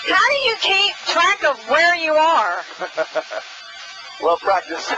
How do you keep track of where you are? Well, practice.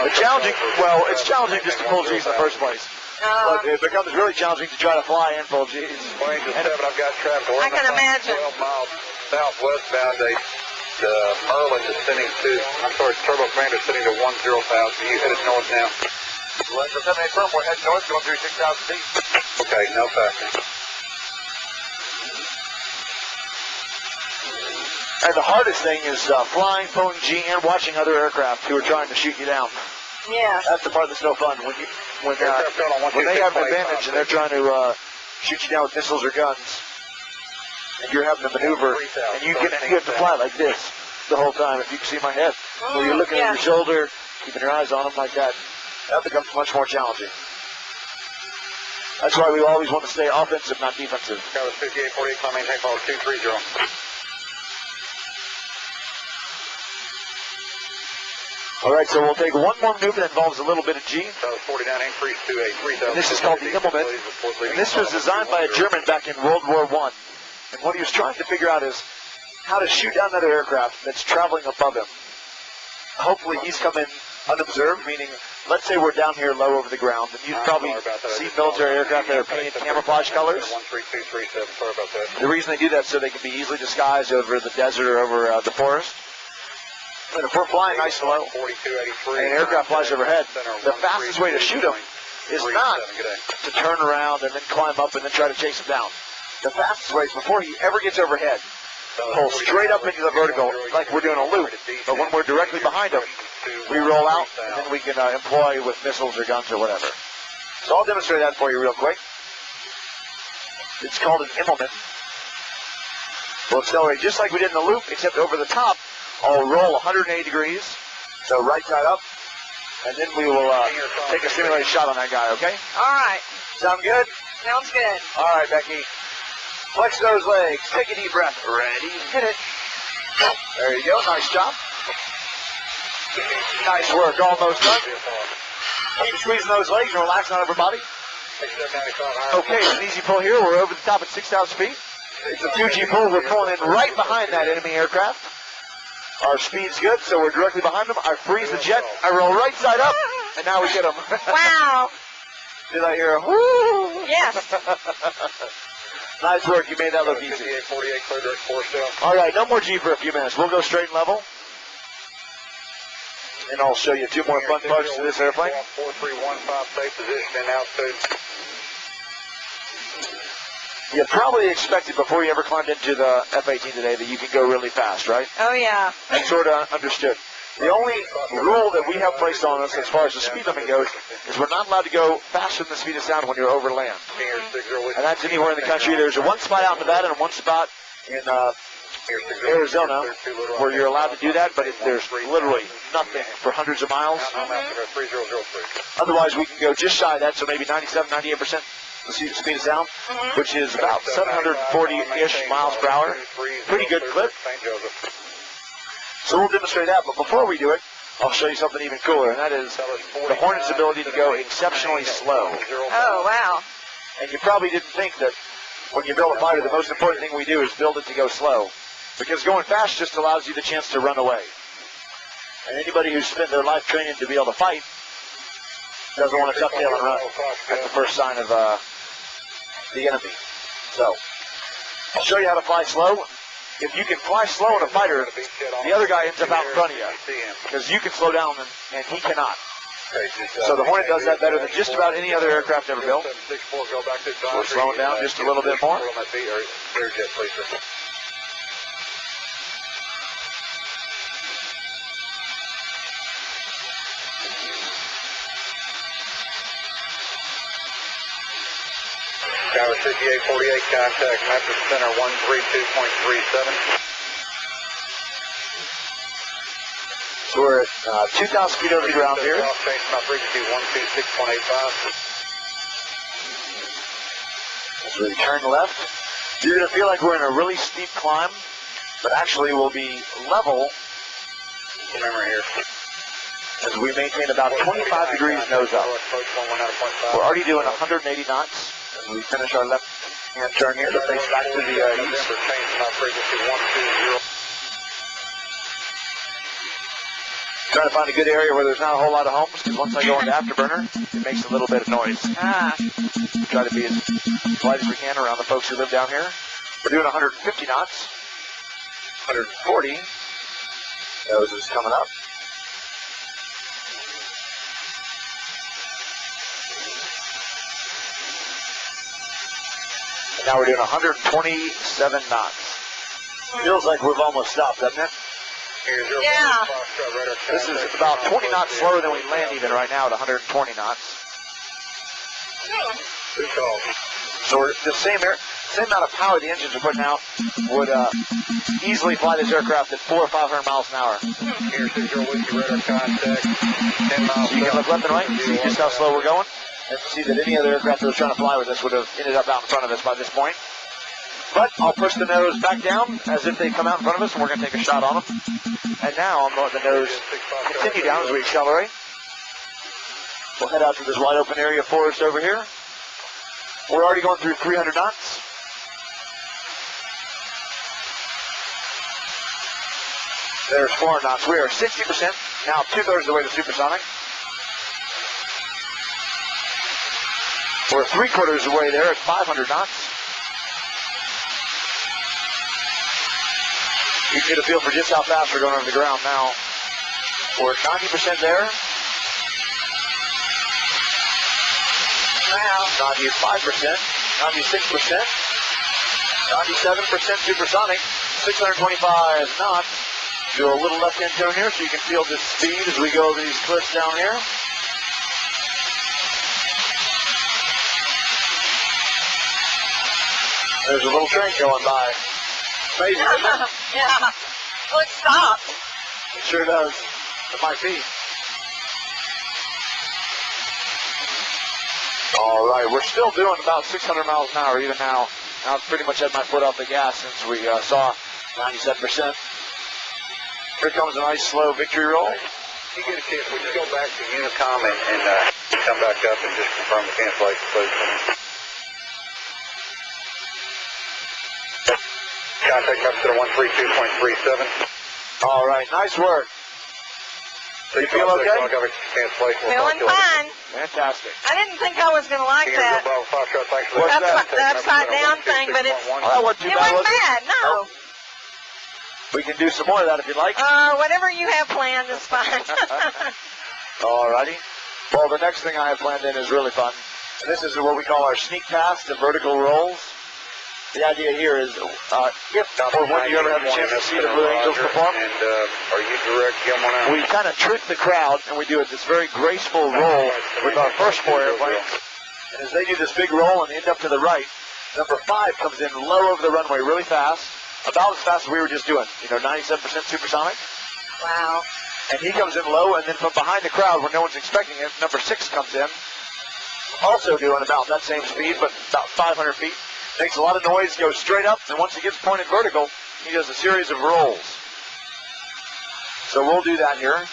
It's challenging. Well, it's challenging just to pull G's in the first place. But it becomes really challenging to try to fly and pull G's. Range of 7, I've got trapped. I can imagine. 12 miles southwestbound. Merlin descending to, I'm sorry, Turbo Commander descending to 10,000. You headed north now. Let's go 78 firm. We're heading north, going through 6,000 feet. Okay, no factor. And the hardest thing is flying, pulling G, and watching other aircraft who are trying to shoot you down. Yeah. That's the part that's no fun. When they have an advantage and they're trying to shoot you down with missiles or guns, and you're having to maneuver, and you have to fly like this the whole time. If you can see my head, where you're looking at your shoulder, keeping your eyes on them like that, that becomes much more challenging. That's why we always want to stay offensive, not defensive. That was 5848, climb maintain follow 230. All right, so we'll take one more maneuver that involves a little bit of G. That was 49, increase to a 3,000. And this is called the Immelmann. And this was designed by a German back in World War I. And what he was trying to figure out is how to shoot down another aircraft that's traveling above him. Hopefully he's come in unobserved, meaning, let's say we're down here low over the ground, and you'd probably see military aircraft that are painted camouflage colors. 13237, sorry about that. The reason they do that is so they can be easily disguised over the desert or over the forest. And if we're flying nice and low, and an aircraft flies overhead, the fastest way to shoot him is not to turn around and then climb up and then try to chase him down. The fastest way is before he ever gets overhead, pull straight up into the vertical like we're doing a loop. But when we're directly behind him, we roll out and then we can employ with missiles or guns or whatever. So I'll demonstrate that for you real quick. It's called an Immelmann. We'll accelerate just like we did in the loop, except over the top. I'll roll 180 degrees, so right side up, and then we will take a simulated shot on that guy, okay? All right. Sound good? Sounds good. All right, Becky. Flex those legs. Take a deep breath. Ready? Hit it. There you go. Nice job. Nice work. Almost done. Keep squeezing those legs and relaxing on everybody. Okay, it's an easy pull here. We're over the top at 6,000 feet. It's a 2G pull. We're pulling in right behind that enemy aircraft. Our speed's good, so we're directly behind them. I freeze the jet. I roll right side up, and now we get them. Wow. Did I hear a whoo? Yes. Nice work. You made that look easy. All right, no more G for a few minutes. We'll go straight and level. And I'll show you two more fun parts to this airplane. 4315, safe position and altitude. You probably expected before you ever climbed into the F-18 today that you can go really fast, right? Oh, yeah. That's sort of understood. The only rule that we have placed on us as far as the speed limit goes is we're not allowed to go faster than the speed of sound when you're over land. And that's anywhere in the country. There's one spot out in Nevada and one spot in Arizona where you're allowed to do that, but there's literally nothing for hundreds of miles. Otherwise, we can go just shy of that, so maybe 97, 98%. The speed of sound, which is about 740-ish miles per hour. Pretty good clip. So we'll demonstrate that, but before we do it, I'll show you something even cooler, and that is the Hornet's ability to go exceptionally slow. Oh, wow. And you probably didn't think that when you build a fighter, the most important thing we do is build it to go slow, because going fast just allows you the chance to run away. And anybody who's spent their life training to be able to fight doesn't want to tuck tail and run at the first sign of the enemy. So, I'll show you how to fly slow. If you can fly slow in a fighter, the other guy ends up out in front of you, because you can slow down and he cannot. So the Hornet does that better than just about any other aircraft ever built. We're slowing down just a little bit more. Tower 5848, contact Memphis Center 132.37. So we're at 2,000 feet over the ground here. Change my frequency 126.85. As we turn left, you're going to feel like we're in a really steep climb, but actually we'll be level. Remember here. As we maintain about 25 degrees nose up. We're already doing 180 knots. And we finish our left-hand turn here to face back to the east. Change my frequency 120. Trying to find a good area where there's not a whole lot of homes, because once I go into afterburner, it makes a little bit of noise. Try to be as polite as we can around the folks who live down here. We're doing 150 knots. 140. Nose is coming up. And now we're doing 127 knots. Feels like we've almost stopped, doesn't it? Yeah. This is about 20 knots slower than we land even right now at 120 knots. So we're the same amount of power the engines are putting out would easily fly this aircraft at 400 or 500 miles an hour. Here, visual with your radar contact. 10 miles. So you can look left and right and see just how slow we're going. And see that any other aircraft that was trying to fly with us would have ended up out in front of us by this point. But I'll push the nose back down as if they come out in front of us, and we're going to take a shot on them. And now I'm letting the nose continue down as we accelerate. We'll head out to this wide open area of forest over here. We're already going through 300 knots. There's 400 knots. We are 60%, now 2/3 of the way to supersonic. We're 3/4 of the way there at 500 knots. You can get a feel for just how fast we're going over the ground now. We're at 90% there. Now, 95%, 96%, 97% supersonic, 625 knots. Do a little left-hand turn here so you can feel the speed as we go over these cliffs down here. There's a little train going by. Amazing, isn't it? Yeah. Well, it stopped. It sure does. At my feet. All right, we're still doing about 600 miles an hour even now. I've pretty much had my foot off the gas since we saw 97%. Here comes a nice slow victory roll. You get a chance, would you go back to Unicom and come back up and just confirm the cancellation, please? Contact up to the 132.37. All right, nice work. You feel okay? Feeling fine. Fantastic. I didn't think I was going to like that. What's that? The upside down thing, but it wasn't too bad, wasn't was it? bad, no. We can do some more of that if you'd like. Whatever you have planned is fine. All righty. Well, the next thing I have planned in is really fun. And this is what we call our sneak pass to vertical rolls. The idea here is, if or when you ever have a chance to see the Blue Angels perform, and are you direct Gilmore now? we kind of trick the crowd, and we do this very graceful roll with our first 4 airplanes. And as they do this big roll and end up to the right, number 5 comes in low over the runway really fast, about as fast as we were just doing, 97% supersonic. Wow. And he comes in low, and then from behind the crowd where no one's expecting it, number 6 comes in, also doing about that same speed, but about 500 feet. Makes a lot of noise, goes straight up, and once he gets pointed vertical, he does a series of rolls. So we'll do that here.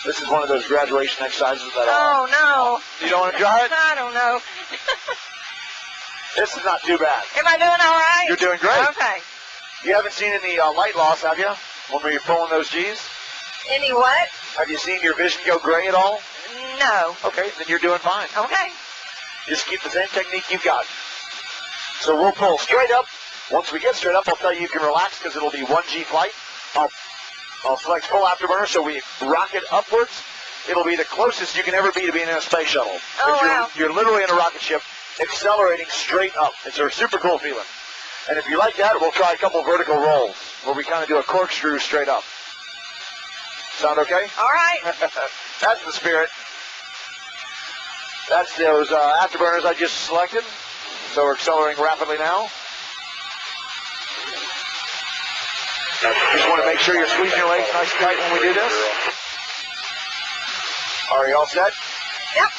This is one of those graduation exercises that... Oh, no. You don't want to try it? I don't know. This is not too bad. Am I doing all right? You're doing great. Okay. You haven't seen any light loss, have you, when we were pulling those G's? Any what? Have you seen your vision go gray at all? No. Okay, then you're doing fine. Okay. Just keep the same technique you've got. So we'll pull straight up. Once we get straight up, I'll tell you can relax because it'll be 1G flight. I'll select full afterburner so we rocket upwards. It'll be the closest you can ever be to being in a space shuttle. Oh, wow. You're literally in a rocket ship accelerating straight up. It's a super cool feeling. And if you like that, we'll try a couple vertical rolls where we kind of do a corkscrew straight up. Sound okay? All right. That's the spirit. That's those afterburners I just selected. So we're accelerating rapidly now. Just want to make sure you're squeezing your legs nice and tight when we do this. Are you all set? Yep.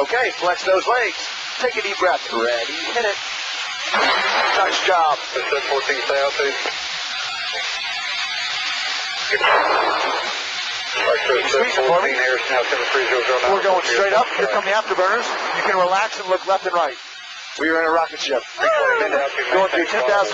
Okay, flex those legs. Take a deep breath. Ready, hit it. Nice job. 14,000. Squeeze it for me. We're going straight up. Here come the afterburners. You can relax and look left and right. We are in a rocket ship. Going through 10,000